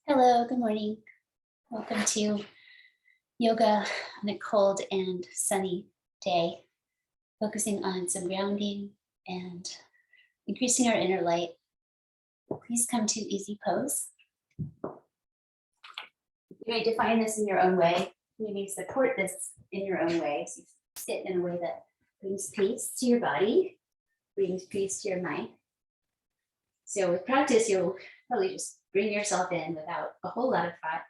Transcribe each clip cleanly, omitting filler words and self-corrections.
Hello, good morning. Welcome to yoga on a cold and sunny day, focusing on some grounding and increasing our inner light. Please come to easy pose. You may define this in your own way. You may support this in your own way. So you sit in a way that brings peace to your body, brings peace to your mind. So with practice, you'll probably just bring yourself in without a whole lot of thought.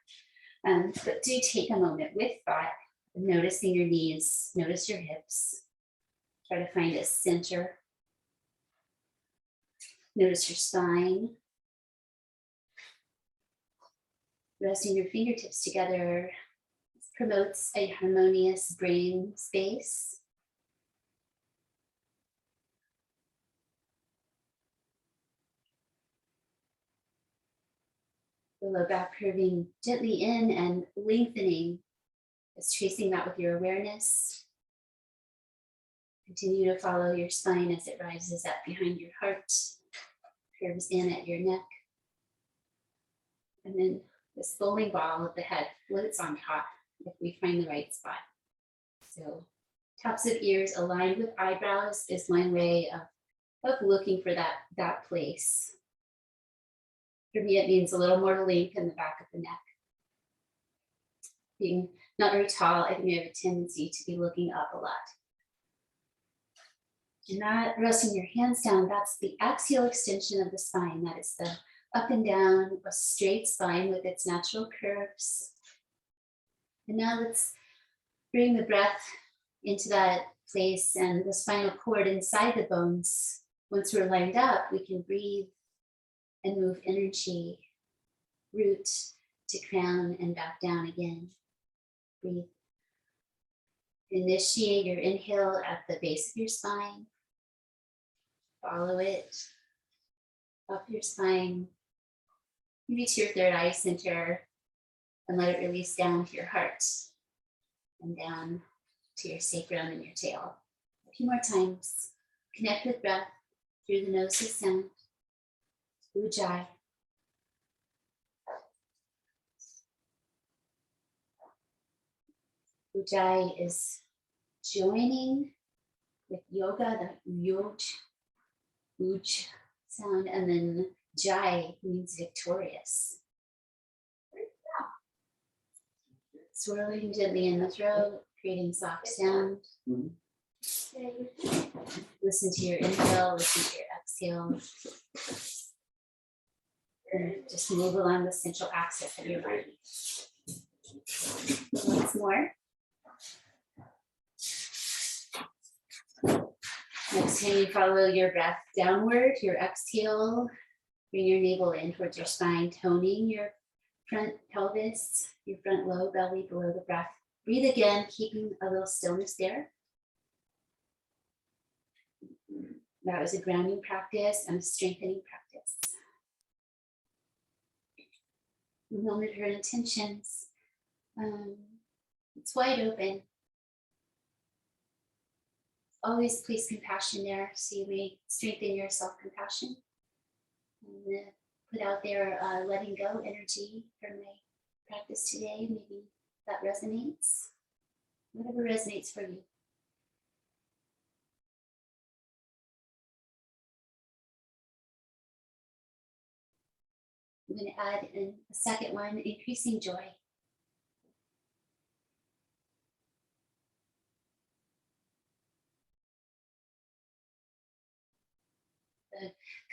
But do take a moment with thought, noticing your knees, notice your hips. Try to find a center. Notice your spine. Resting your fingertips together promotes a harmonious brain space. The low back curving gently in and lengthening. Just tracing that with your awareness. Continue to follow your spine as it rises up behind your heart, curves in at your neck. And then this bowling ball of the head floats on top if we find the right spot. So tops of ears aligned with eyebrows is one way of looking for that place. For me, it means a little more length in the back of the neck. Being not very tall, I think we have a tendency to be looking up a lot. You're not resting your hands down. That's the axial extension of the spine. That is the up and down, a straight spine with its natural curves. And now let's bring the breath into that place and the spinal cord inside the bones. Once we're lined up, we can breathe and move energy, root to crown and back down again. Breathe. Initiate your inhale at the base of your spine. Follow it up your spine, maybe to your third eye center, and let it release down to your heart and down to your sacrum and your tail. A few more times. Connect with breath through the nose with sound. Ujjayi. Ujjayi is joining with yoga, the uj sound, and then jai means victorious. Swirling gently in the throat, creating soft sound. Listen to your inhale, listen to your exhale. And just move along the central axis of your body. Once more. Next time you follow your breath downward, your exhale, bring your navel in towards your spine, toning your front pelvis, your front low belly below the breath. Breathe again, keeping a little stillness there. That was a grounding practice and a strengthening practice. A moment for intentions. It's wide open. Always place compassion there, so you may strengthen your self-compassion. And put out there letting go energy from my practice today. Maybe that resonates. Whatever resonates for you. I'm going to add in a second one, increasing joy.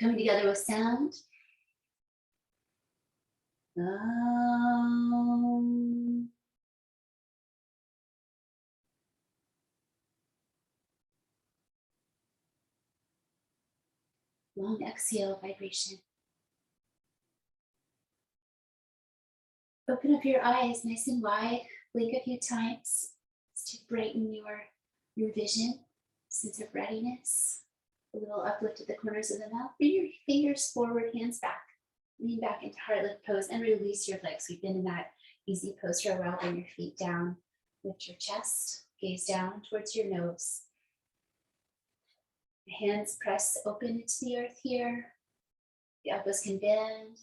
Coming together with sound. Long exhale vibration. Open up your eyes nice and wide. Blink a few times to brighten your vision, sense of readiness. A little uplift at the corners of the mouth. Bring your fingers forward, hands back. Lean back into heart lift pose and release your legs. We've been in that easy pose for a while. Bring your feet down. Lift your chest. Gaze down towards your nose. Hands press open into the earth here. The elbows can bend.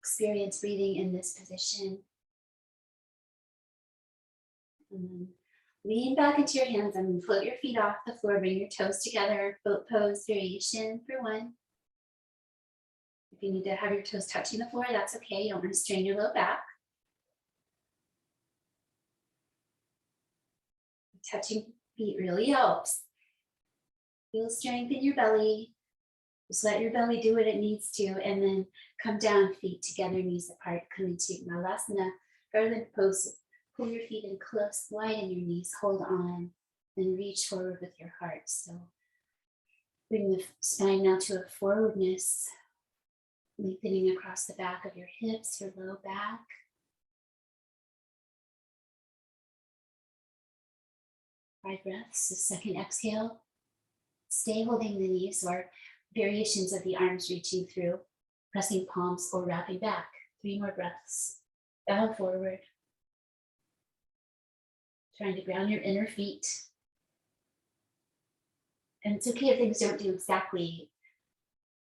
experience breathing in this position. And then lean back into your hands and float your feet off the floor. Bring your toes together. Boat pose variation for one. If you need to have your toes touching the floor, that's okay. You don't want to strain your low back. Touching feet really helps. Feel strength in your belly. Just let your belly do what it needs to, and then come down, feet together, knees apart. Come into Malasana, garland pose. Pull your feet in close, widen your knees, hold on, and reach forward with your heart. So bring the spine now to a forwardness, lengthening across the back of your hips, your low back. 5 breaths. The second exhale. Stay holding the knees or variations of the arms reaching through, pressing palms or wrapping back. 3 more breaths. Bow forward. Trying to ground your inner feet. And it's okay if things don't do exactly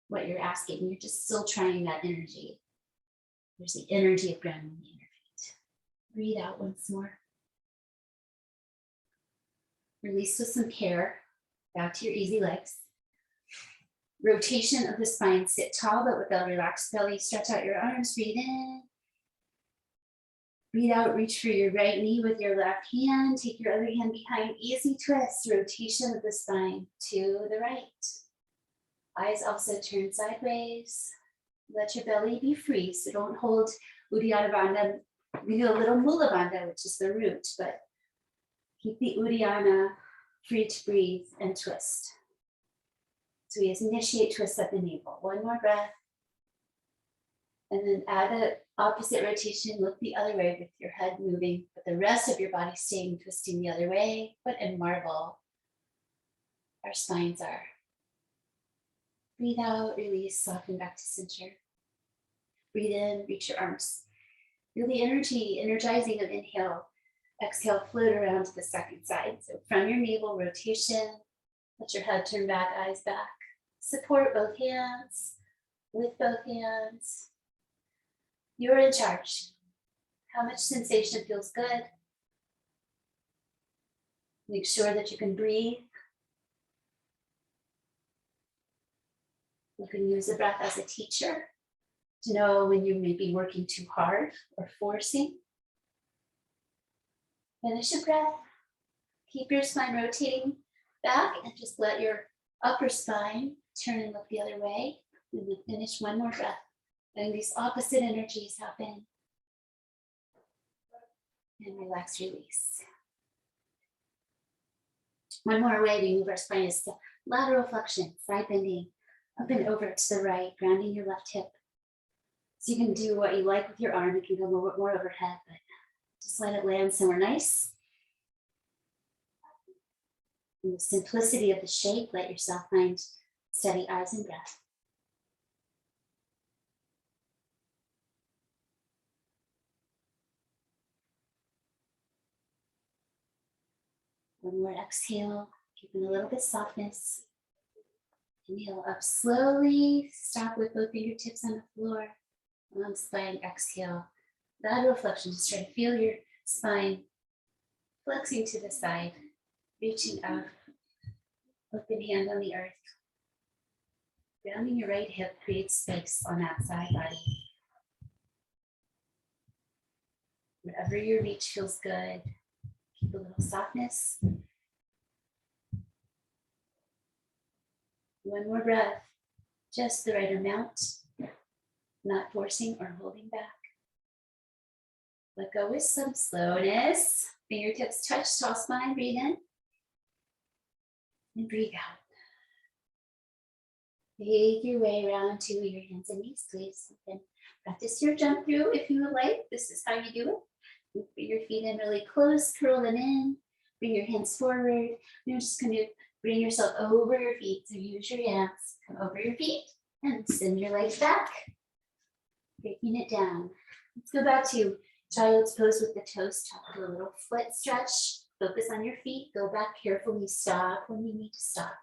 what you're asking. You're just still trying that energy. There's the energy of grounding the inner feet. Breathe out once more. Release with some care. Back to your easy legs. Rotation of the spine. Sit tall but with a relaxed belly. Stretch out your arms. Breathe in. Breathe out. Reach for your right knee with your left hand. Take your other hand behind. Easy twist. Rotation of the spine to the right. Eyes also turn sideways. Let your belly be free. So don't hold Uddiyana Bandha. We do a little Mula Bandha, which is the root, but keep the Uddiyana free to breathe and twist. So we initiate twist at the navel. 1 more breath. And then add an opposite rotation. Look the other way with your head moving, but the rest of your body staying twisting the other way. What a marvel our spines are. Breathe out, release, soften back to center. Breathe in, reach your arms. Feel the energy, energizing of inhale. Exhale, float around to the second side. So from your navel, rotation. Let your head turn back, eyes back. Support both hands with both hands. You're in charge. How much sensation feels good? Make sure that you can breathe. You can use the breath as a teacher to know when you may be working too hard or forcing. Finish a breath. Keep your spine rotating back and just let your upper spine turn and look the other way. And then finish 1 more breath. Letting these opposite energies happen. And relax, release. 1 more way we move our spine is the lateral flexion, side bending, up and over to the right, grounding your left hip. So you can do what you like with your arm. It can go more overhead, but just let it land somewhere nice. In the simplicity of the shape, let yourself find steady eyes and breath. One more exhale, keeping a little bit of softness. Inhale up slowly, stop with both fingertips on the floor. Long spine, exhale. Lateral flexion, just try to feel your spine flexing to the side, reaching up, open hand on the earth. Grounding your right hip creates space on that side body. Wherever your reach feels good, keep a little softness. 1 more breath, just the right amount, not forcing or holding back. Let go with some slowness. Fingertips touch, tall spine, breathe in. And breathe out. Make your way around to your hands and knees, please. You can practice your jump through if you would like. This is how you do it. You put your feet in really close, curl them in, bring your hands forward. You're just going to bring yourself over your feet. So use your hands, come over your feet, and send your legs back. Breaking it down. Let's go back to child's pose with the toes tucked. Do a little foot stretch. Focus on your feet. Go back carefully. Stop when you need to stop.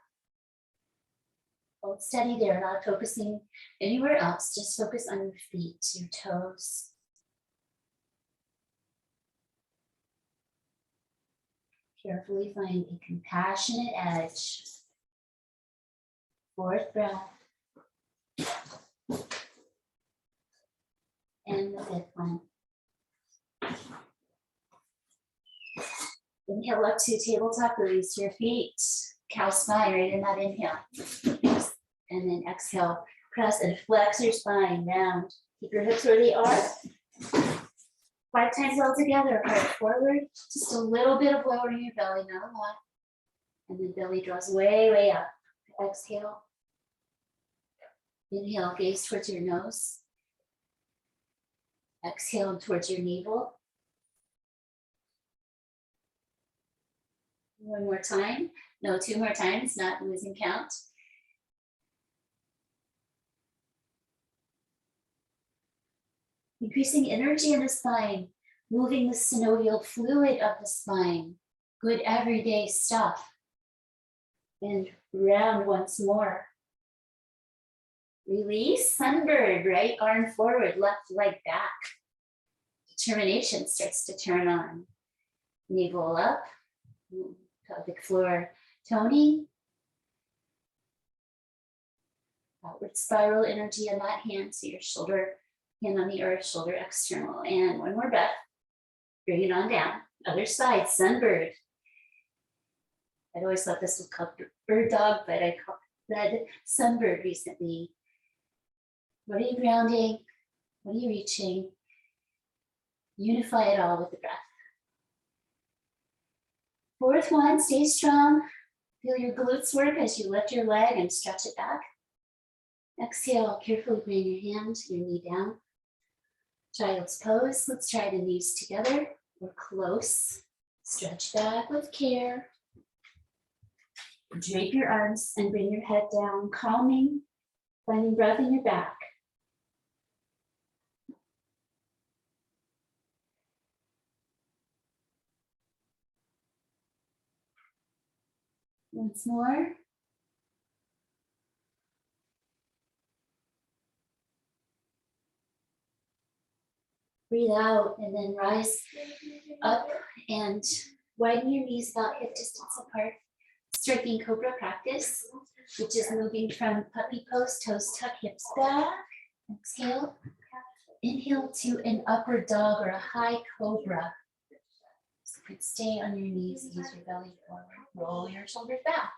Hold steady there, not focusing anywhere else. Just focus on your feet, your toes. Carefully find a compassionate edge. Fourth breath. And the fifth one. Inhale up to tabletop, release your feet. Cow spine right in that inhale. And then exhale, press and flex your spine round. Keep your hips where they are. 5 times all together, heart forward. Just a little bit of lowering your belly, not a lot. And then belly draws way, way up. Exhale. Inhale, gaze towards your nose. Exhale towards your navel. One more time. No, 2 more times, not losing count. Increasing energy in the spine, moving the synovial fluid of the spine. Good everyday stuff. And round once more. Release, sunbird, right arm forward, left leg back. Determination starts to turn on. Navel up, pelvic floor toning. Outward spiral energy on that hand, so your shoulder, hand on the earth, shoulder external. And one more breath. Bring it on down. Other side, sunbird. I'd always thought this was called bird dog, but I read sunbird recently. What are you grounding? What are you reaching? Unify it all with the breath. Fourth one, stay strong. Feel your glutes work as you lift your leg and stretch it back. Exhale, carefully bring your hand, your knee down. Child's pose. Let's try the knees together. We're close. Stretch back with care. Drape your arms and bring your head down, calming, finding breath in your back. Once more. Breathe out and then rise up and widen your knees about hip distance apart. Striking cobra practice, which is moving from puppy pose, toes tuck, hips back. Exhale. Inhale to an upward dog or a high cobra. So you can stay on your knees, ease your belly forward, roll your shoulders back.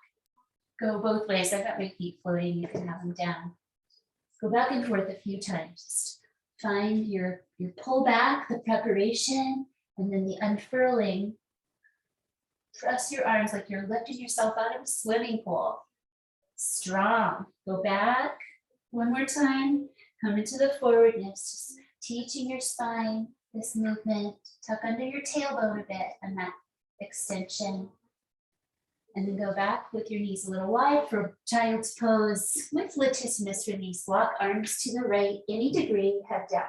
Go both ways. I've got my feet floating, you can have them down. Go back and forth a few times. Just find your pull back, the preparation, and then the unfurling. Press your arms like you're lifting yourself out of a swimming pool. Strong. Go back. One more time. Come into the forwardness. Just teaching your spine this movement. Tuck under your tailbone a bit and that extension. And then go back with your knees a little wide for child's pose with latissimus release. Walk arms to the right, any degree, head down.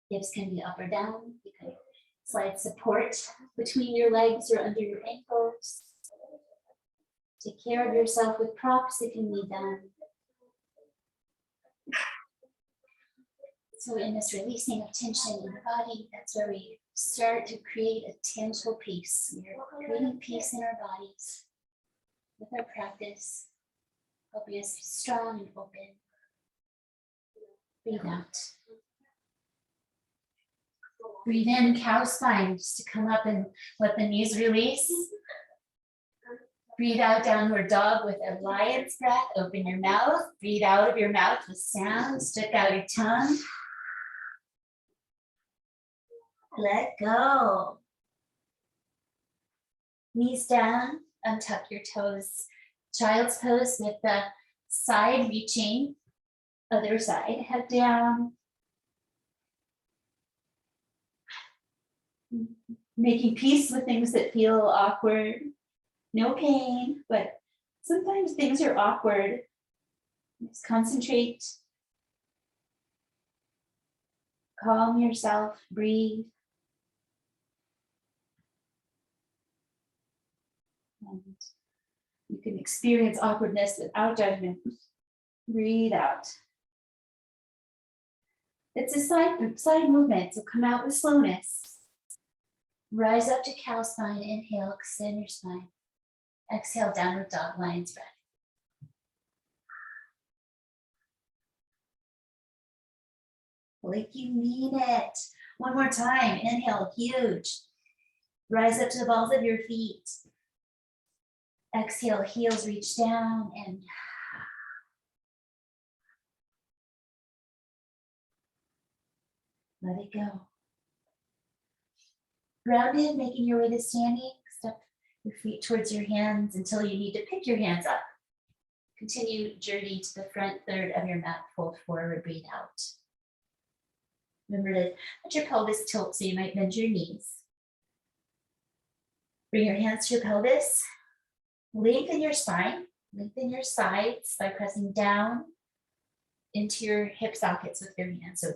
Hips can be up or down. You can slide support between your legs or under your ankles. Take care of yourself with props if you need them. So in this releasing of tension in the body, that's where we start to create a tangible peace. We're creating peace in our bodies with our practice, helping us be strong and open. Breathe out. Breathe in, cow spine, just to come up and let the knees release. Breathe out, downward dog with a lion's breath. Open your mouth. Breathe out of your mouth with sound. Stick out your tongue. Let go. Knees down, untuck your toes. Child's pose with the side reaching, other side, head down. Making peace with things that feel awkward. No pain, but sometimes things are awkward. Just concentrate. Calm yourself, breathe. And you You can experience awkwardness without judgment. Breathe out. It's a side movement, so come out with slowness. Rise up to cow spine. Inhale, extend your spine. Exhale, downward dog, lion's breath. Like you mean it. One more time. Inhale, huge. Rise up to the balls of your feet. Exhale, heels reach down and let it go. Grounded, making your way to standing. Step your feet towards your hands until you need to pick your hands up. Continue journey to the front third of your mat. Fold forward, breathe out. Remember to let your pelvis tilt so you might bend your knees. Bring your hands to your pelvis. Lengthen your spine. Lengthen your sides by pressing down into your hip sockets with your hands. So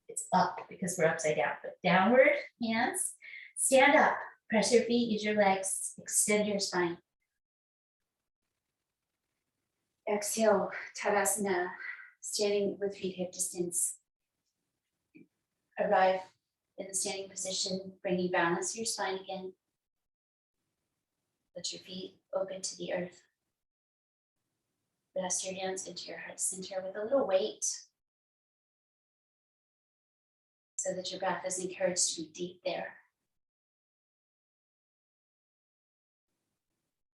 it's up because we're upside down. But downward, hands. Stand up. Press your feet. Use your legs. Extend your spine. Exhale, Tadasana. Standing with feet hip distance. Arrive in the standing position, bringing balance to your spine again. Let your feet open to the earth. Rest your hands into your heart center with a little weight so that your breath is encouraged to be deep there.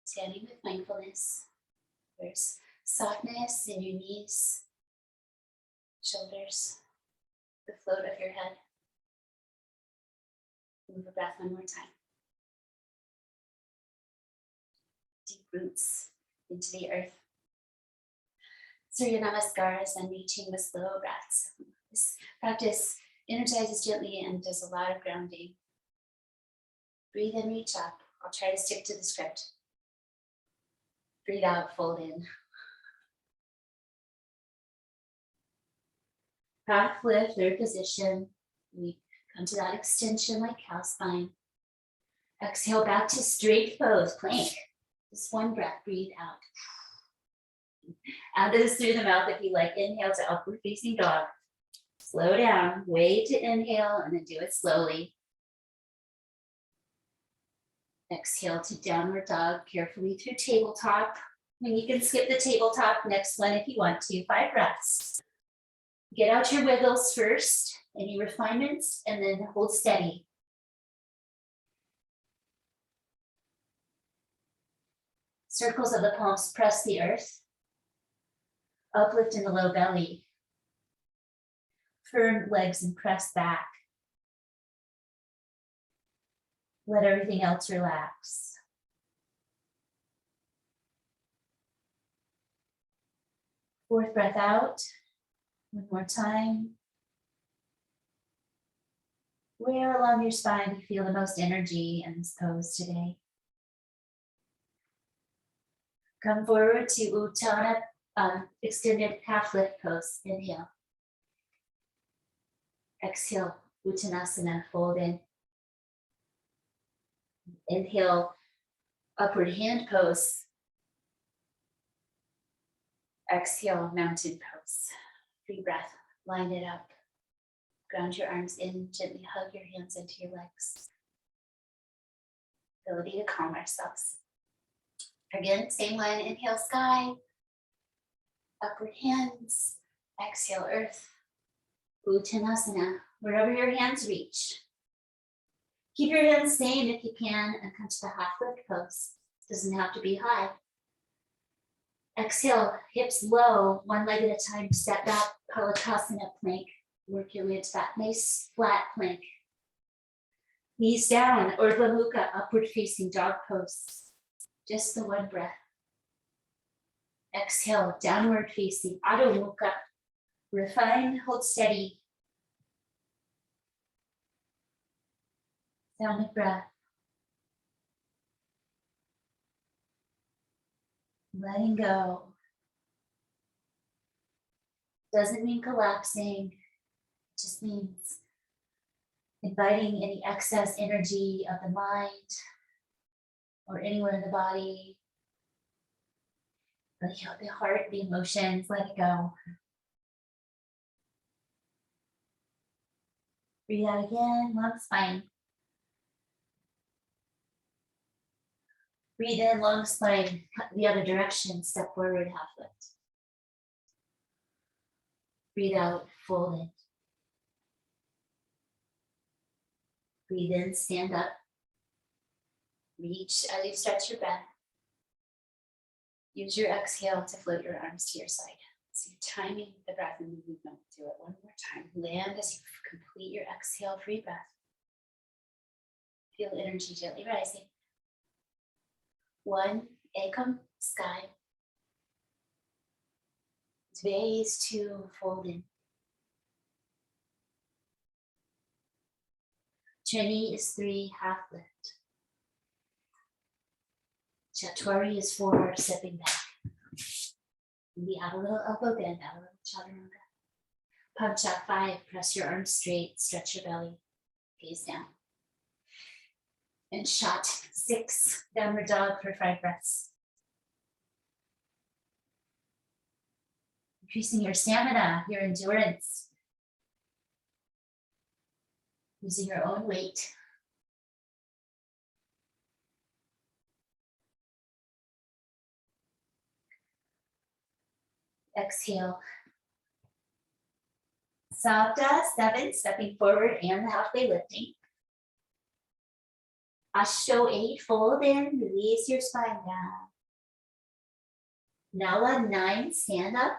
Standing with mindfulness. There's softness in your knees, shoulders, the float of your head. Move the breath one more time. Deep roots into the earth. Surya Namaskaras and reaching with slow breaths. This practice energizes gently and does a lot of grounding. Breathe in, reach up. I'll try to stick to the script. Breathe out, fold in. Half lift, third position. We come to that extension like cow spine. Exhale back to straight pose, plank. Just one breath, breathe out. Add those through the mouth if you like. Inhale to upward facing dog. Slow down, wait to inhale and then do it slowly. Exhale to downward dog, carefully through tabletop. And you can skip the tabletop, next one if you want to, 5 breaths. Get out your wiggles first, any refinements, and then hold steady. Circles of the palms press the earth. Uplift in the low belly. Firm legs and press back. Let everything else relax. Fourth breath out. One more time. Where along your spine do you feel the most energy in this pose today? Come forward to Uttana, extended half lift pose. Inhale. Exhale, Uttanasana, fold in. Inhale, upward hand pose. Exhale, mountain pose. Free breath, line it up. Ground your arms in, gently hug your hands into your legs. Ability to calm ourselves. Again, same line, inhale sky. Upward hands, exhale earth. Uttanasana, wherever your hands reach. Keep your hands same if you can and come to the half lift pose. Doesn't have to be high. Exhale, hips low, one leg at a time, step back, Palatasana plank. Work your way to that nice flat plank. Knees down, Urdhva Mukha, upward facing dog pose. Just the one breath. Exhale, downward facing Adho Mukha. Refine, hold steady. Sound of breath. Letting go. Doesn't mean collapsing. It just means inviting any excess energy of the mind or anywhere in the body The heart, the emotions, let it go. Breathe out again, long spine. Breathe in, long spine, the other direction, step forward, half lift. Breathe out, fold it. Breathe in, stand up. Reach as you stretch your breath. Use your exhale to float your arms to your side. So you're timing the breath and the movement. Do it one more time. Land as you complete your exhale, free breath. Feel energy gently rising. 1, ekam, sky. 2 is 2, fold in. Chani is 3, half lift. Chaturanga is 4, stepping back. Maybe add a little elbow bend, add a little chaturanga. Pancha 5, press your arms straight, stretch your belly, gaze down. And Shat 6, downward dog for 5 breaths. Increasing your stamina, your endurance. Using your own weight. Exhale. Sapta 7, stepping forward and halfway lifting. Ashto 8, fold in, release your spine down. Nala 9, stand up.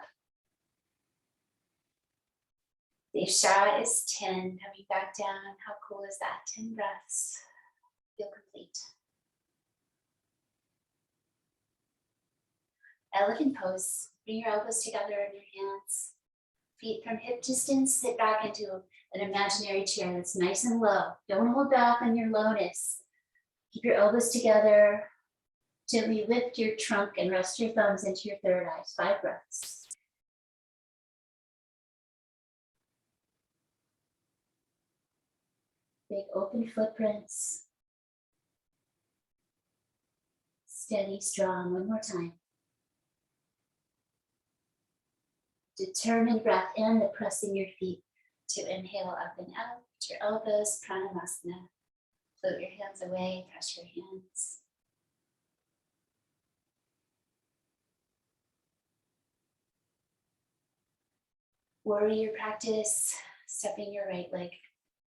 Desha is 10, coming back down. How cool is that? 10 breaths. Feel complete. Elephant pose. Bring your elbows together in your hands. Feet from hip distance, sit back into an imaginary chair that's nice and low. Don't hold back on your lotus. Keep your elbows together. Gently lift your trunk and rest your thumbs into your third eye. 5 breaths. Big open footprints. Steady, strong. One more time. Determined breath in, the pressing your feet to inhale up and out. Your elbows, pranamasana. Float your hands away, press your hands. Warrior practice, stepping your right leg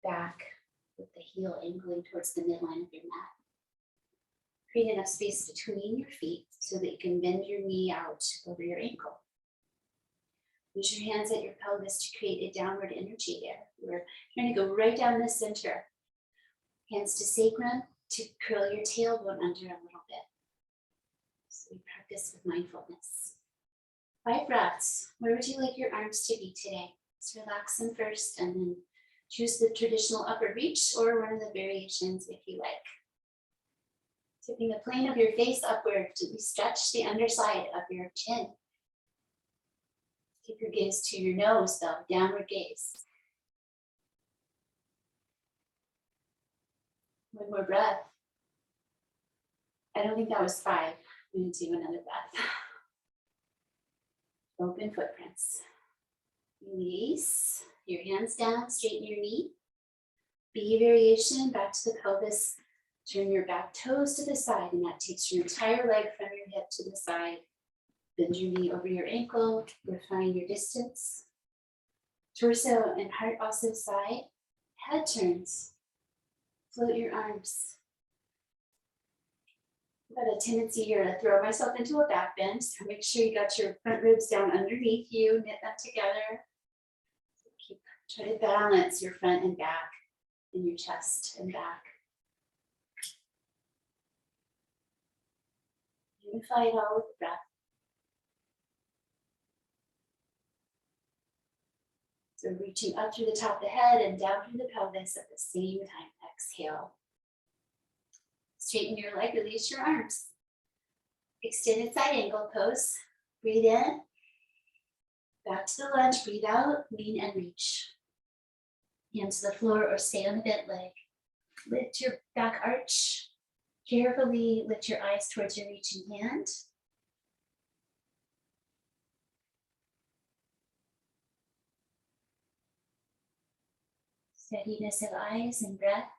back with the heel angling towards the midline of your mat. Create enough space between your feet so that you can bend your knee out over your ankle. Use your hands at your pelvis to create a downward energy there. We're trying to go right down the center. Hands to sacrum to curl your tailbone under a little bit. So we practice with mindfulness. 5 breaths. Where would you like your arms to be today? Let's relax them first and then choose the traditional upward reach or one of the variations if you like. Tipping the plane of your face upward to stretch the underside of your chin. Keep your gaze to your nose though, downward gaze. One more breath. I don't think that was 5. I'm going to do another breath. Open footprints. Release. Your hands down, straighten your knee. B variation, back to the pelvis. Turn your back toes to the side, and that takes your entire leg from your hip to the side. Bend your knee over your ankle, refine your distance. Torso and heart also side. Head turns. Float your arms. I've got a tendency here to throw myself into a back bend, so make sure you got your front ribs down underneath you, knit them together. Try to balance your front and back and your chest and back. Unify it all with the breath. So reaching up through the top of the head and down through the pelvis at the same time. Exhale. Straighten your leg, release your arms. Extended side angle pose. Breathe in. Back to the lunge, breathe out, lean and reach. Hands to the floor or stay on the bent leg. Lift your back arch. Carefully lift your eyes towards your reaching hand. Steadiness of eyes and breath.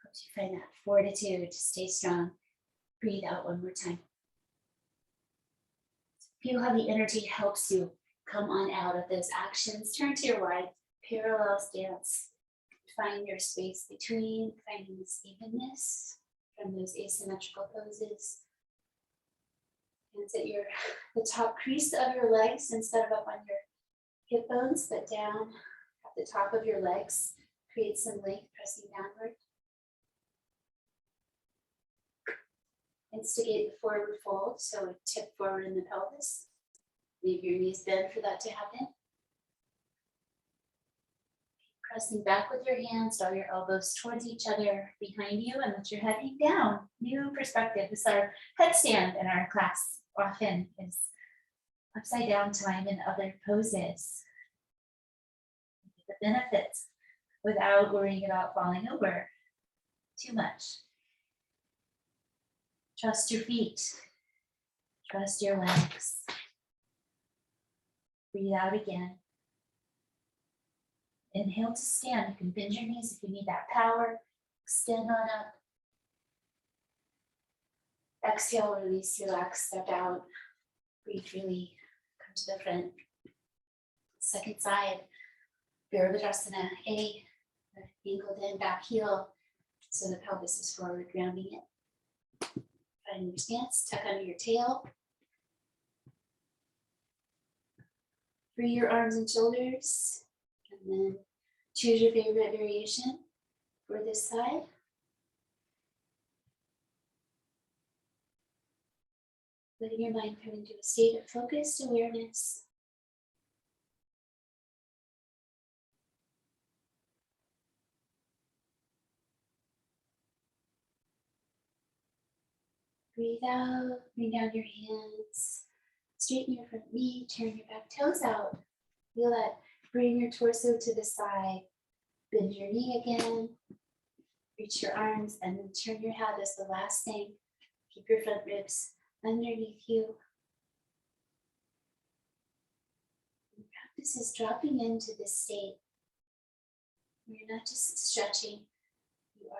Hope you find that fortitude to stay strong. Breathe out one more time. Feel how the energy helps you come on out of those actions. Turn to your wide parallel stance. Find your space between, finding this evenness from those asymmetrical poses. Hands at the top crease of your legs instead of up on your hip bones, but down at the top of your legs. Create some length, pressing downward. Instigate the forward fold, so tip forward in the pelvis. Leave your knees bent for that to happen. Pressing back with your hands, draw your elbows towards each other behind you and let your head hang down. New perspective. This is our headstand in our class. Often is upside down time in other poses. The benefits without worrying about falling over too much. Trust your feet. Trust your legs. Breathe out again. Inhale to stand. You can bend your knees if you need that power. Extend on up. Exhale, release, relax, step out. Breathe freely. Come to the front. Second side. Virabhadrasana A. Angled in, back heel. So the pelvis is forward, grounding it. Find your stance, tuck under your tail. Free your arms and shoulders. And then choose your favorite variation for this side. Letting your mind come into a state of focused awareness. Breathe out, bring down your hands, straighten your front knee, turn your back toes out. Feel that, bring your torso to the side, bend your knee again, reach your arms, and then turn your head as the last thing. Keep your front ribs underneath you. And practice is dropping into this state where you're not just stretching, you are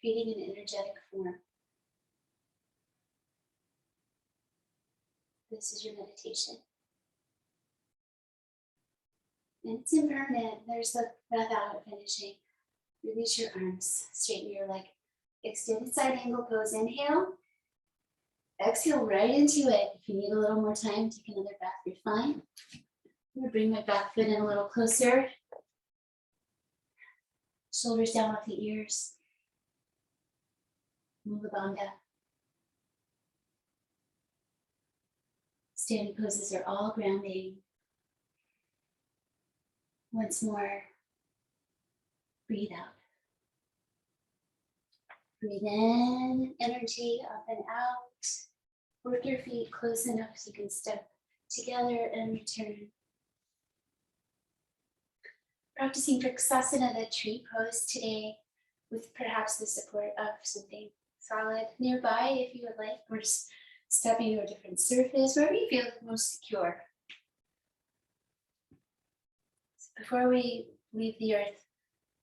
creating an energetic form. This is your meditation. And it's impermanent. There's the breath out finishing. Release your arms, straighten your leg. Extended side angle pose, inhale. Exhale right into it. If you need a little more time, take another breath, you're fine. I'm gonna bring my back foot in a little closer. Shoulders down off the ears. Mula Bandha. Standing poses are all grounding. Once more, breathe out. Breathe in, energy up and out. Work your feet close enough so you can step together and return. Practicing Vrksasana, the tree pose today, with perhaps the support of something solid nearby if you would like, or just stepping to a different surface, wherever you feel most secure. So before we leave the earth,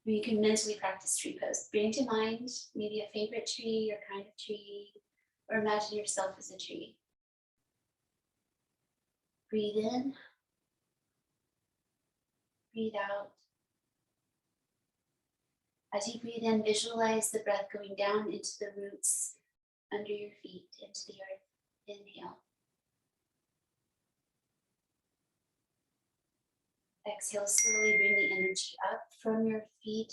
you can mentally practice tree pose. Bring to mind maybe a favorite tree or kind of tree, or imagine yourself as a tree. Breathe in, breathe out. As you breathe in, visualize the breath going down into the roots under your feet, into the earth. Inhale. Exhale, slowly bring the energy up from your feet,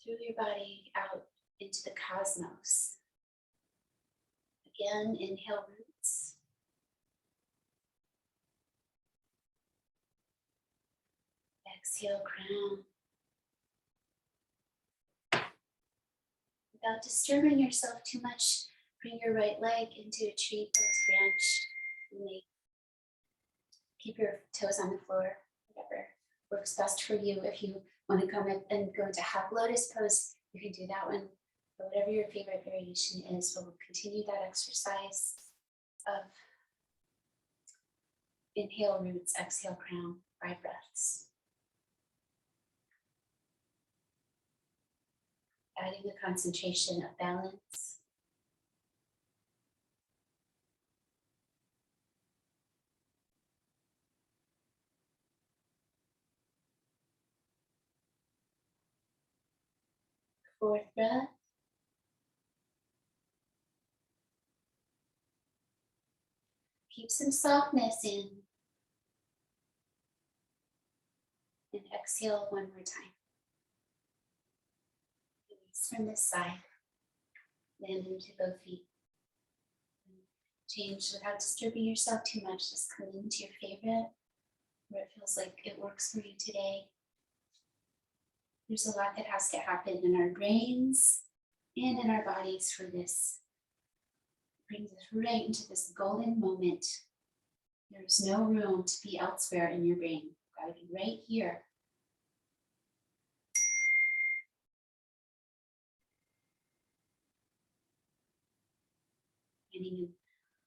through your body, out into the cosmos. Again, inhale, roots. Exhale, crown. Without disturbing yourself too much, bring your right leg into a tree pose branch. You may keep your toes on the floor, whatever works best for you. If you want to come up and go into half lotus pose, you can do that one. But whatever your favorite variation is, we'll continue that exercise of inhale, roots, exhale, crown. 5 breaths. Adding the concentration of balance. Fourth breath. Keep some softness in. And exhale one more time. Release from this side. Land into both feet. Change without disturbing yourself too much. Just come into your favorite, where it feels like it works for you today. There's a lot that has to happen in our brains and in our bodies for this. It brings us right into this golden moment. There's no room to be elsewhere in your brain. You've got to be right here. Getting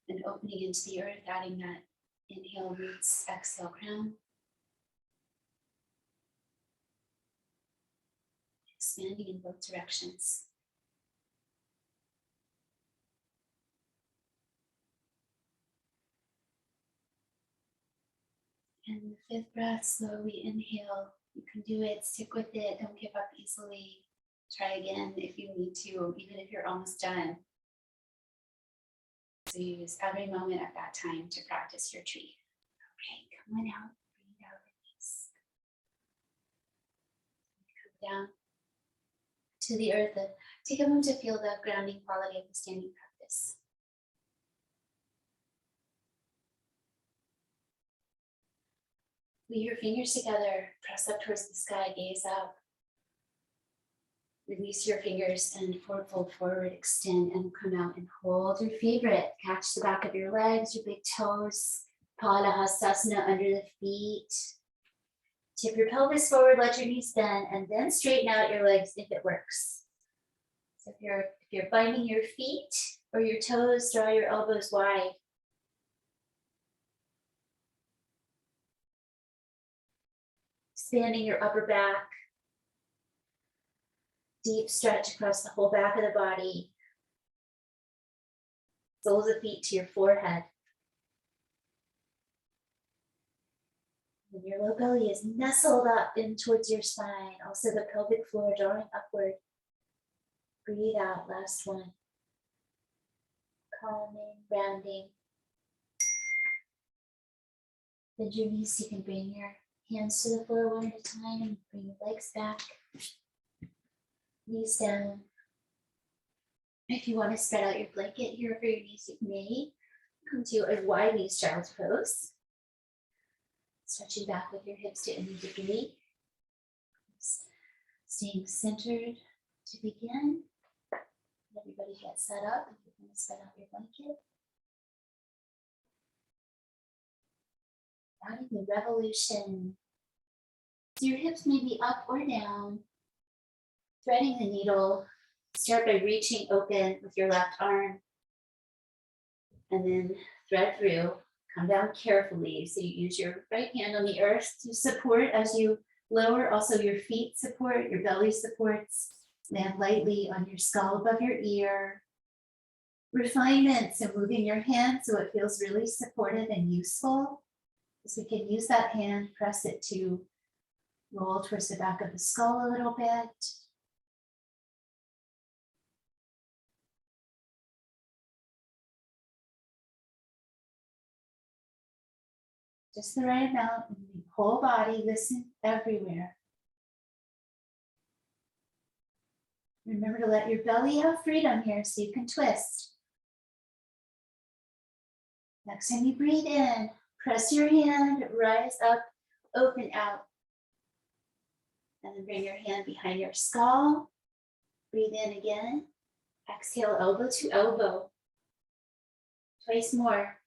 an opening into the earth, adding that inhale roots, exhale crown. Expanding in both directions. And the 5th breath, slowly inhale. You can do it, stick with it, don't give up easily. Try again if you need to, even if you're almost done. So use every moment of that time to practice your tree. Okay, come on out, breathe out, release. Come down to the earth. Take a moment to feel the grounding quality of the standing practice. Weave your fingers together, press up towards the sky, gaze up. Release your fingers and fold forward, extend, and come out and hold your favorite. Catch the back of your legs, your big toes. Padahastasana under the feet. Tip your pelvis forward, let your knees bend, and then straighten out your legs if it works. So if you're binding your feet or your toes, draw your elbows wide. Expanding your upper back. Deep stretch across the whole back of the body. Soles of feet to your forehead. And your low belly is nestled up in towards your spine. Also the pelvic floor drawing upward. Breathe out, last one. Calming, grounding. Bend your knees so you can bring your hands to the floor one at a time and bring your legs back. Knees down. If you want to spread out your blanket here for your knees, you may come to a wide knees child's pose. Stretching back with your hips to any degree. Staying centered to begin. Everybody get set up. If you're going to spread out your blanket. Adding the revolution. So your hips may be up or down. Threading the needle. Start by reaching open with your left arm. And then thread through. Come down carefully. So you use your right hand on the earth to support as you lower. Also your feet support, your belly supports. Land lightly on your skull above your ear. Refinement, so moving your hand so it feels really supportive and useful. So we can use that hand, press it to roll towards the back of the skull a little bit. Just the right amount, whole body, listen everywhere. Remember to let your belly have freedom here so you can twist. Next time you breathe in, press your hand, rise up, open out. And then bring your hand behind your skull. Breathe in again. Exhale, elbow to elbow. Twice more.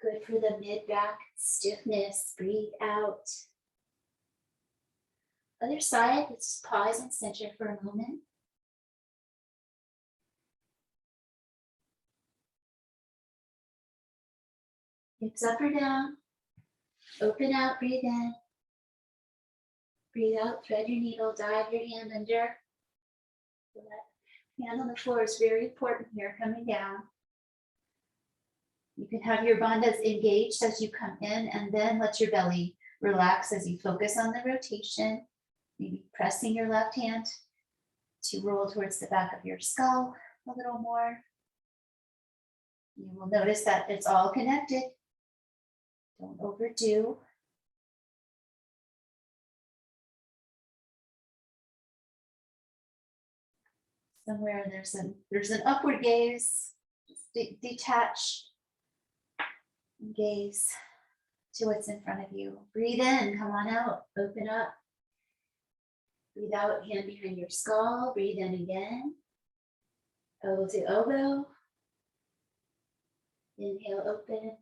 Good for the mid-back stiffness. Breathe out. Other side, let's pause and center for a moment. Hips up or down. Open out, breathe in. Breathe out, thread your needle, dive your hand under. That hand on the floor is very important here, coming down. You can have your bandhas engaged as you come in, and then let your belly relax as you focus on the rotation. Maybe pressing your left hand to roll towards the back of your skull a little more. You will notice that it's all connected. Don't overdo. Somewhere there's an upward gaze. Just detach and gaze to what's in front of you. Breathe in, come on out, open up. Breathe out, hand behind your skull. Breathe in again. Elbow to elbow. Inhale, open.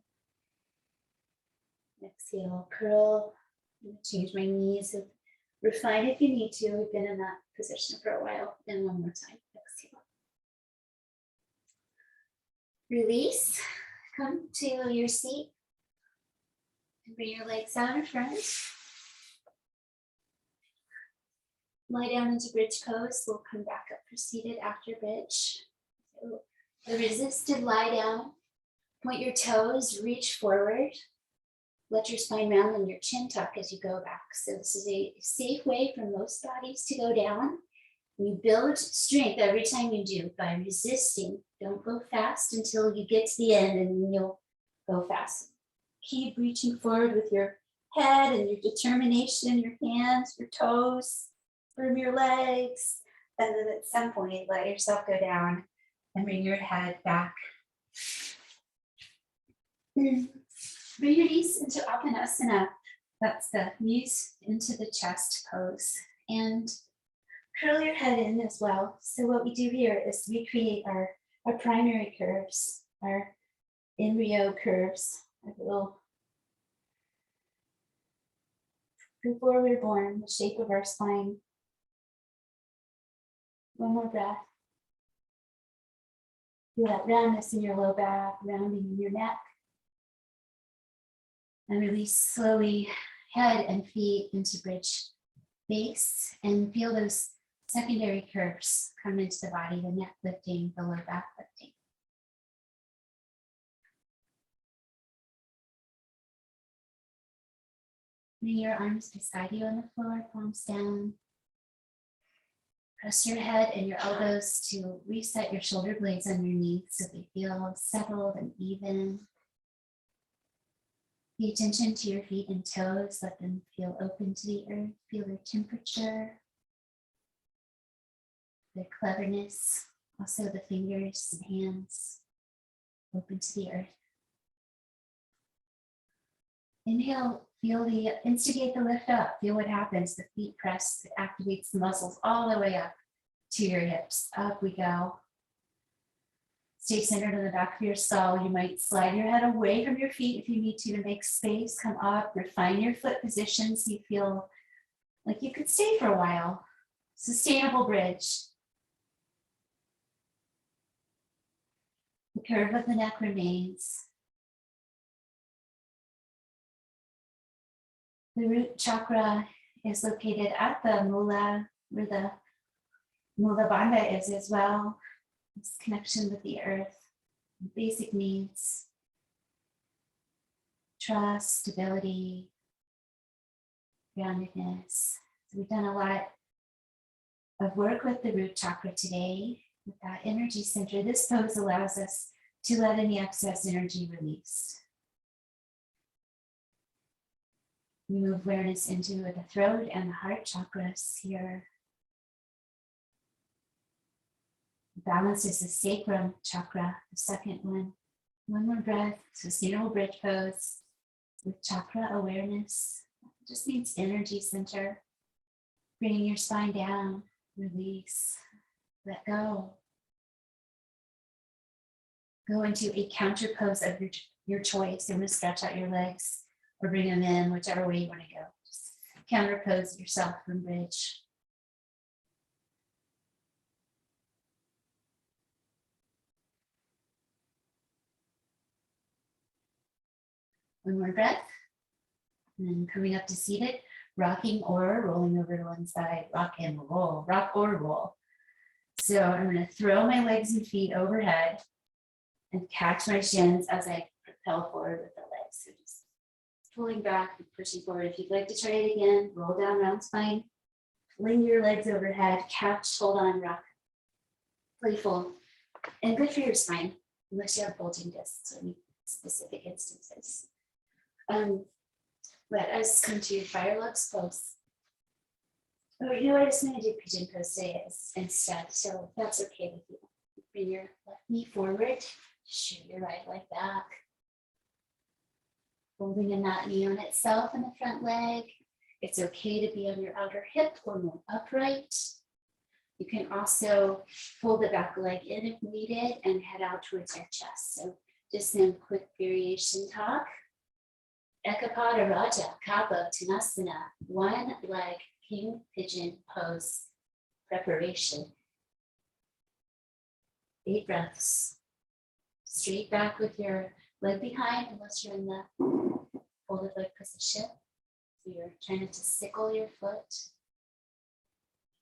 Exhale, curl. I'm going to change my knees. Refine if you need to. We've been in that position for a while. And one more time. Exhale. Release. Come to your seat. And bring your legs out in front. Lie down into bridge pose. We'll come back up for seated after bridge. So the resisted lie down. Point your toes, reach forward. Let your spine round and your chin tuck as you go back. So this is a safe way for most bodies to go down. You build strength every time you do by resisting. Don't go fast until you get to the end and then you'll go fast. Keep reaching forward with your head and your determination, your hands, your toes, firm your legs. And then at some point, let yourself go down and bring your head back. Bring your knees into Apanasana. That's the knees into the chest pose. And curl your head in as well. So what we do here is recreate our primary curves, our embryo curves, our little, before we're born, the shape of our spine. One more breath. Feel that roundness in your low back, rounding in your neck. And release slowly head and feet into bridge base and feel those secondary curves come into the body, the neck lifting, the low back lifting. Bring your arms beside you on the floor, palms down. Press your head and your elbows to reset your shoulder blades underneath so they feel settled and even. Pay attention to your feet and toes. Let them feel open to the earth. Feel their temperature, their cleverness. Also the fingers and hands open to the earth. Inhale, instigate the lift up. Feel what happens. The feet press, it activates the muscles all the way up to your hips. Up we go. Stay centered on the back of your skull. You might slide your head away from your feet if you need to make space. Come up, refine your foot position so you feel like you could stay for a while. Sustainable bridge. The curve of the neck remains. The root chakra is located at the mula, where the mula bandha is as well. This connection with the earth, basic needs, trust, stability, groundedness. So we've done a lot of work with the root chakra today, with that energy center. This pose allows us to let any excess energy release. We move awareness into the throat and the heart chakras here. Balance is the sacrum chakra, the second one. One more breath, sustainable bridge pose with chakra awareness. It just means energy center. Bringing your spine down, release, let go. Go into a counter pose of your choice. You want to stretch out your legs or bring them in, whichever way you want to go. Just counter pose yourself from bridge. One more breath. And then coming up to seated, rocking or rolling over to one side, rock and roll, rock or roll. So I'm going to throw my legs and feet overhead and catch my shins as I propel forward with the legs. So just pulling back and pushing forward. If you'd like to try it again, roll down round spine, fling your legs overhead, catch, hold on, rock. Playful and good for your spine, unless you have bulging discs or any specific instances. Let us come to fire lux pose. Oh, you know what? I'm just going to do pigeon pose today instead. So if that's okay with you. Bring your left knee forward, shoot your right leg back. Holding in that knee on itself and the front leg. It's okay to be on your outer hip or more upright. You can also pull the back leg in if needed and head out towards your chest. So just some quick variation talk. Ekapada Raja, Kapha, Tanasana, one leg king pigeon pose preparation. 8 breaths. Straight back with your leg behind unless you're in the folded leg position. So you're trying to sickle your foot.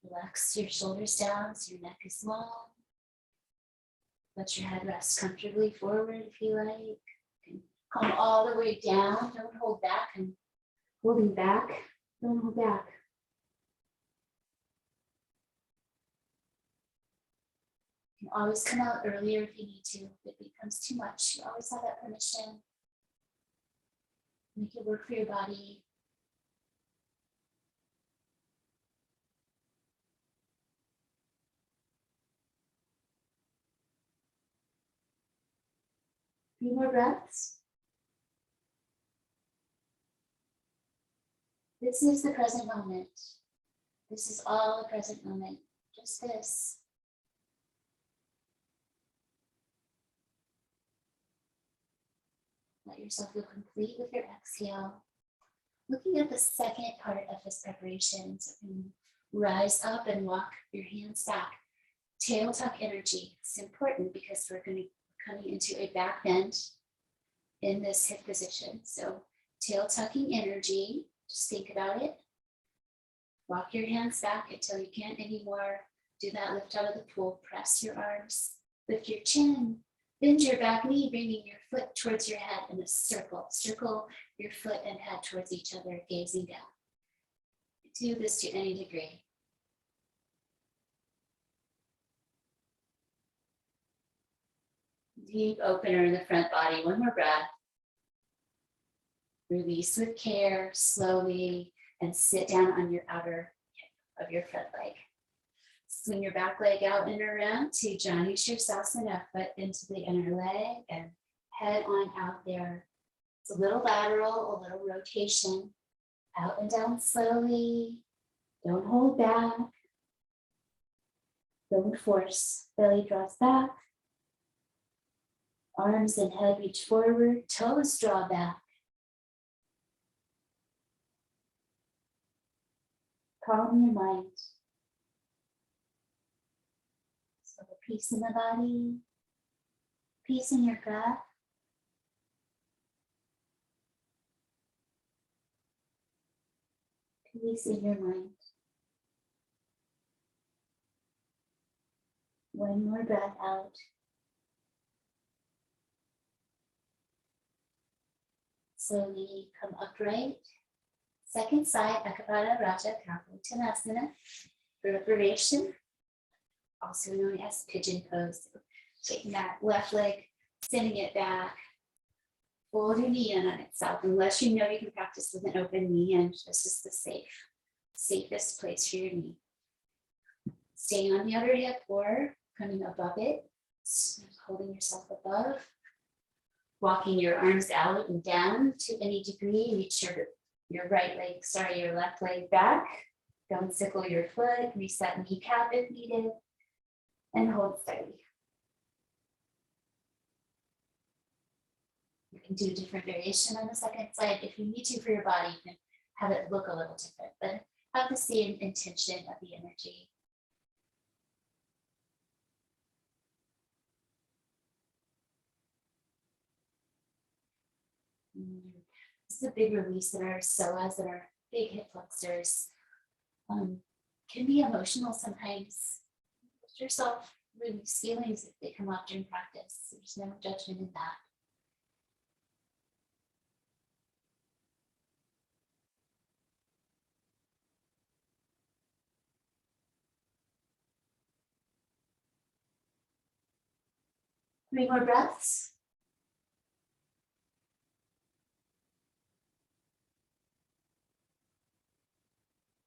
Relax your shoulders down so your neck is long. Let your head rest comfortably forward if you like. You can come all the way down. Don't hold back. And holding back, don't hold back. You can always come out earlier if you need to. If it becomes too much, you always have that permission. Make it work for your body. Few more breaths. This is the present moment. This is all the present moment. Just this. Let yourself feel complete with your exhale. Looking at the second part of this preparation, so you can rise up and walk your hands back. Tail tuck energy. It's important because we're going to be coming into a back bend in this hip position. So tail tucking energy, just think about it. Walk your hands back until you can't anymore. Do that lift out of the pool. Press your arms, lift your chin, bend your back knee, bringing your foot towards your head in a circle. Circle your foot and head towards each other, gazing down. Do this to any degree. Deep opener in the front body. One more breath. Release with care, slowly, and sit down on your outer hip of your front leg. Swing your back leg out and around to Janu Shirsasana, foot into the inner leg and head on out there. It's a little lateral, a little rotation. Out and down slowly. Don't hold back. Don't force. Belly draws back. Arms and head reach forward. Toes draw back. Calm your mind. So the peace in the body, peace in your breath. Peace in your mind. One more breath out. Slowly come upright. Second side, Ekapada Raja Kapha Tanasana. Preparation, also known as pigeon pose. Taking that left leg, sending it back. Fold your knee in on itself, unless you know you can practice with an open knee, and this is the safest place for your knee. Staying on the other hip or coming above it, holding yourself above. Walking your arms out and down to any degree. Reach your left leg back. Don't sickle your foot. Reset kneecap if needed. And hold steady. You can do different variation on the second side. If you need to for your body, you can have it look a little different, but have the same intention of the energy. is a big release in our psoas and our big hip flexors. Can be emotional sometimes. Let yourself release feelings if they come up during practice. There's no judgment in that. Three more breaths.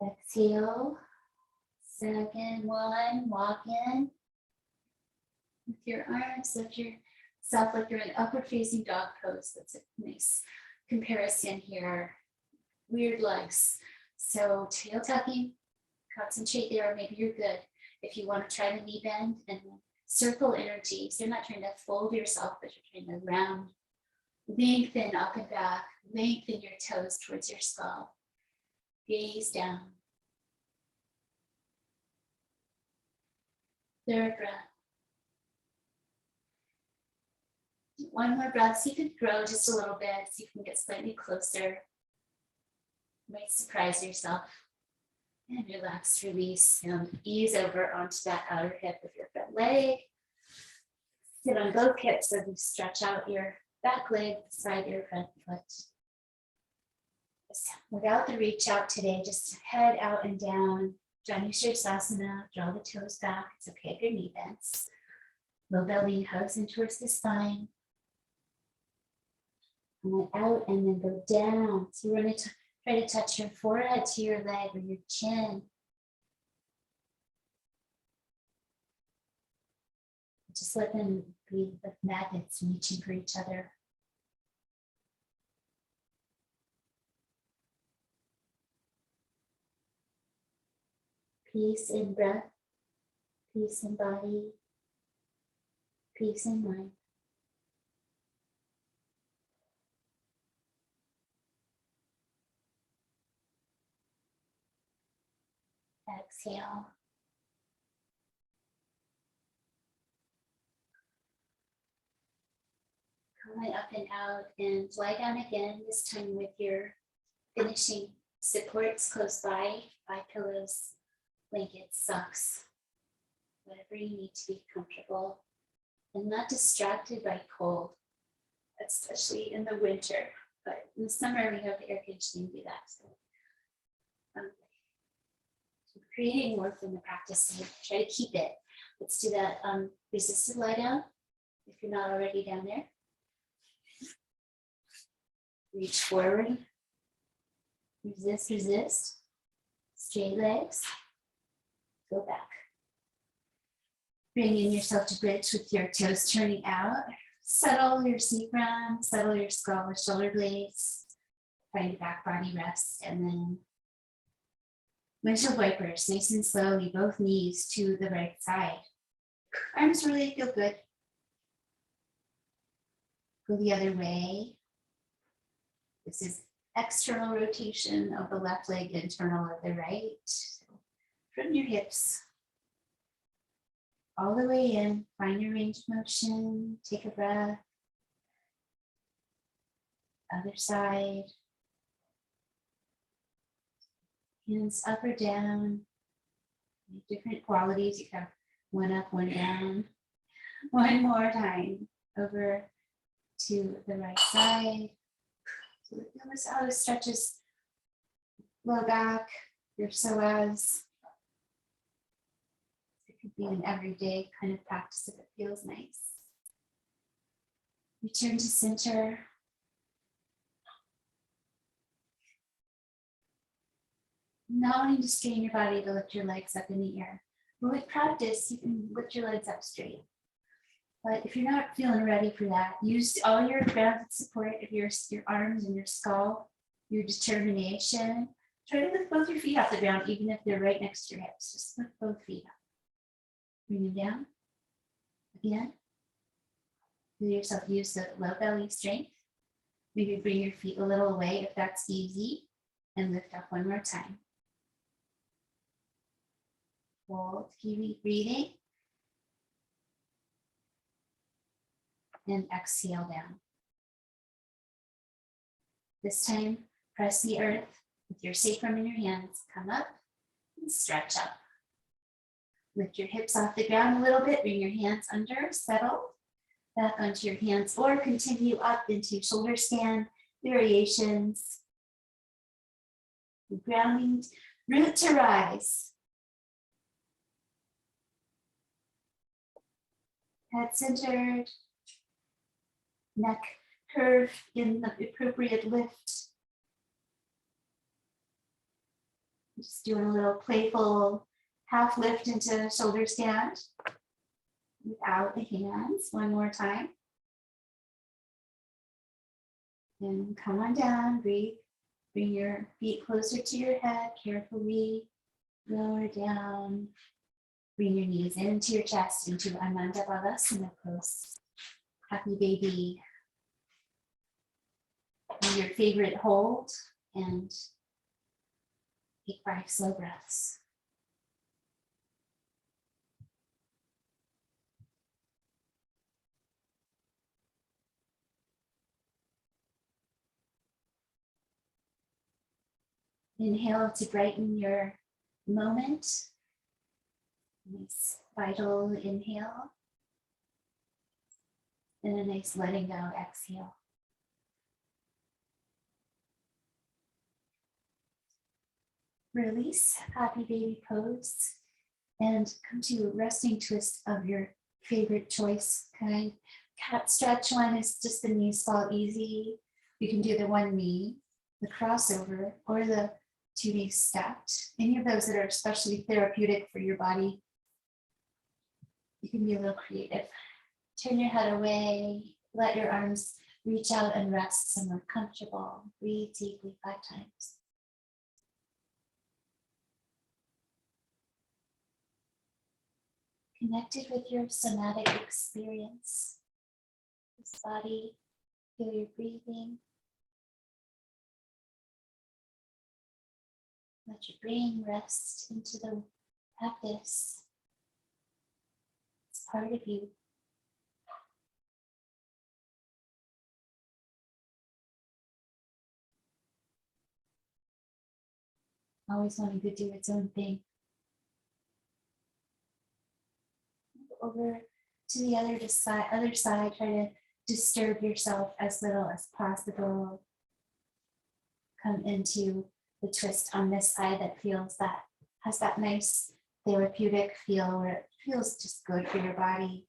Exhale. Second one, walk in. With your arms, lift yourself like you're in upward facing dog pose. That's a nice comparison here. Weird legs. So tail tucking, concentrate there, or maybe you're good. If you want to try the knee bend and circle energy, so you're not trying to fold yourself, but you're trying to round, lengthen up and back, lengthen your toes towards your skull. Gaze down. Third breath. One more breath. See if you can grow just a little bit. See if you can get slightly closer. You might surprise yourself. And relax, release, and ease over onto that outer hip of your front leg. Sit on both hips as you stretch out your back leg beside your front foot. Without the reach out today, just head out and down. Janushirasana, draw the toes back. It's okay if your knee bends. Low belly hugs in towards the spine. And then out and then go down. So you're going to try to touch your forehead to your leg or your chin. Just let them be like magnets reaching for each other. Peace in breath, peace in body, peace in mind. Exhale. Coming up and out and lie down again, this time with your finishing supports close by pillows, blankets, socks, whatever you need to be comfortable and not distracted by cold, especially in the winter. But in the summer, we have the air conditioning to do that. So, creating more from the practice, so try to keep it. Let's do that resisted lie down, if you're not already down there. Reach forward, resist, resist, straight legs, go back. Bringing yourself to bridge with your toes turning out. Settle your sacrum, settle your skull with shoulder blades. Find back body rest, and then windshield wipers, nice and slowly, both knees to the right side. Arms really feel good. Go the other way. This is external rotation of the left leg, internal of the right. So from your hips all the way in, find your range of motion, take a breath. Other side. Hands up or down. Different qualities. You have one up, one down. One more time. Over to the right side. So notice how this stretches low back, your psoas. It could be an everyday kind of practice if it feels nice. Return to center. Not wanting to strain your body to lift your legs up in the air. But with practice, you can lift your legs up straight. But if you're not feeling ready for that, use all your grounded support of your arms and your skull, your determination. Try to lift both your feet off the ground, even if they're right next to your hips. Just lift both feet up. Bring them down. Again. Feel yourself use the low belly strength. Maybe bring your feet a little away if that's easy. And lift up one more time. Hold, keep breathing. And exhale down. This time, press the earth with your sacrum in your hands. Come up and stretch up. Lift your hips off the ground a little bit. Bring your hands under, settle back onto your hands, or continue up into shoulder stand variations. Grounding, root to rise. Head centered, neck curve in the appropriate lift. Just doing a little playful half lift into shoulder stand without the hands. One more time. And come on down, breathe. Bring your feet closer to your head, carefully lower down. Bring your knees into your chest, into Ananda Balasana pose. Happy baby. Do your favorite hold and take 5 slow breaths. Inhale to brighten your moment. Nice vital inhale. And a nice letting go exhale. Release, happy baby pose. And come to resting twist of your favorite choice kind. Cat stretch one is just the knees fall easy. You can do the one knee, the crossover, or the 2 knees stacked. Any of those that are especially therapeutic for your body. You can be a little creative. Turn your head away. Let your arms reach out and rest somewhere comfortable. Breathe deeply 5 times. Connected with your somatic experience. This body, feel your breathing. Let your brain rest into the practice. It's part of you. Always wanting to do its own thing. Over to the other side, try to disturb yourself as little as possible. Come into the twist on this side that has that nice therapeutic feel where it feels just good for your body.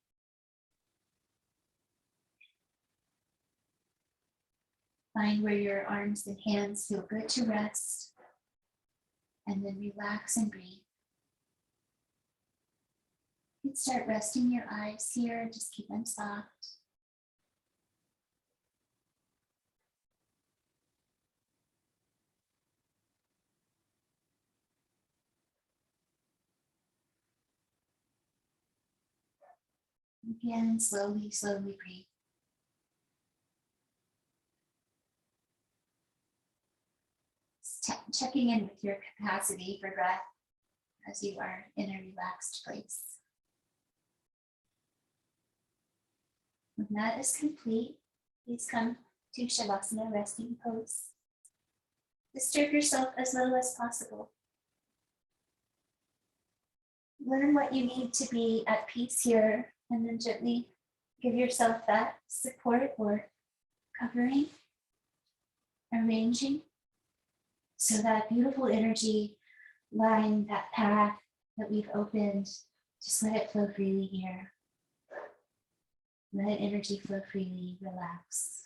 Find where your arms and hands feel good to rest. And then relax and breathe. You can start resting your eyes here and just keep them soft. Again, slowly, slowly breathe. Checking in with your capacity for breath as you are in a relaxed place. When that is complete, please come to Shavasana, resting pose. Disturb yourself as little as possible. Learn what you need to be at peace here, and then gently give yourself that support or covering, arranging, so that beautiful energy line, that path that we've opened, just let it flow freely here. Let energy flow freely, relax.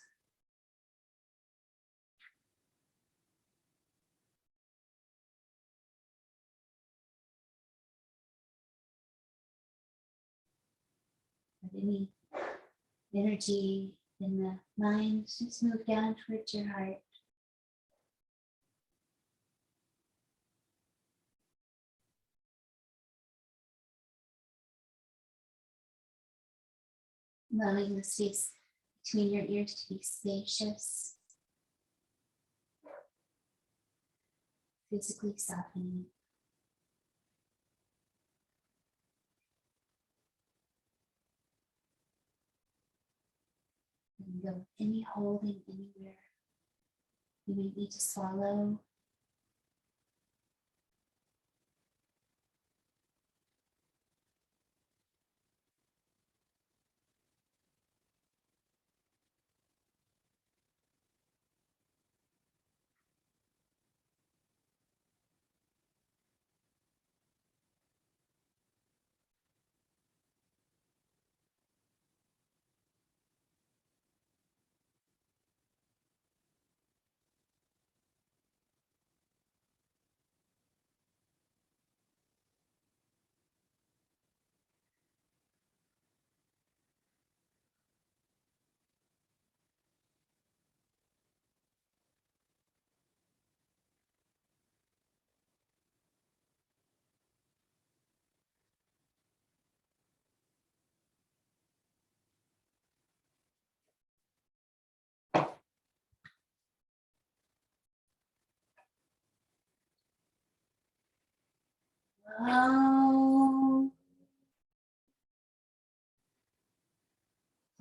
Let any energy in the mind just move down towards your heart. Allowing the space between your ears to be spacious. Physically softening. And go any holding anywhere. You may need to swallow.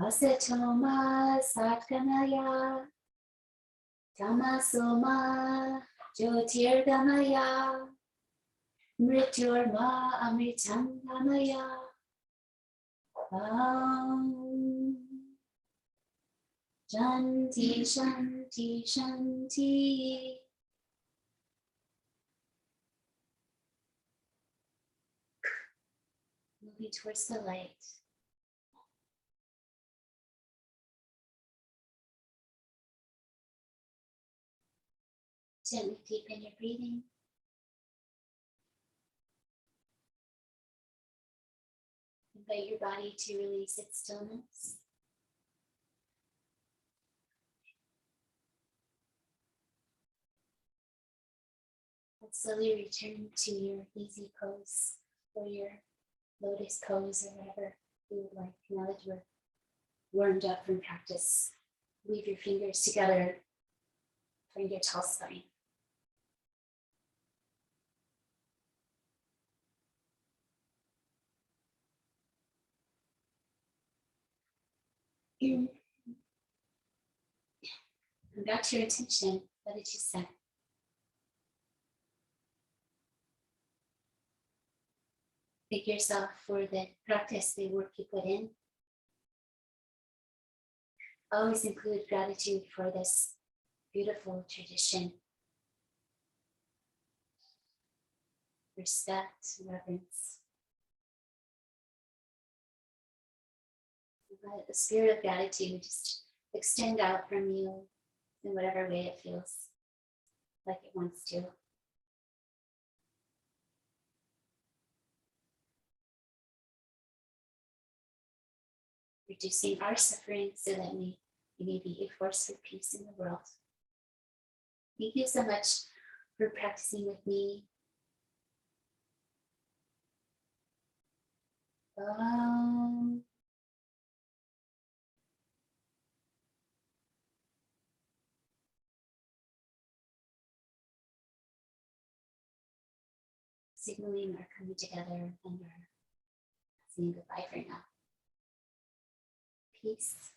Asatoma Satgamaya Tamasoma Jyotirgamaya Mrityurma Amritangamaya. Shanti Shanti Shanti. Moving towards the light. Gently deepen your breathing. Invite your body to release its stillness. And slowly return to your easy pose or your lotus pose or whatever you would like. Now that you're warmed up from practice, weave your fingers together, find your tall spine. And back to your intention. What did you set? Thank yourself for the practice, the work you put in. Always include gratitude for this beautiful tradition. Respect, reverence. Let the spirit of gratitude just extend out from you in whatever way it feels like it wants to. Reducing our suffering so that we may be a force for peace in the world. Thank you so much for practicing with me. Signaling our coming together and our saying goodbye for now. Peace.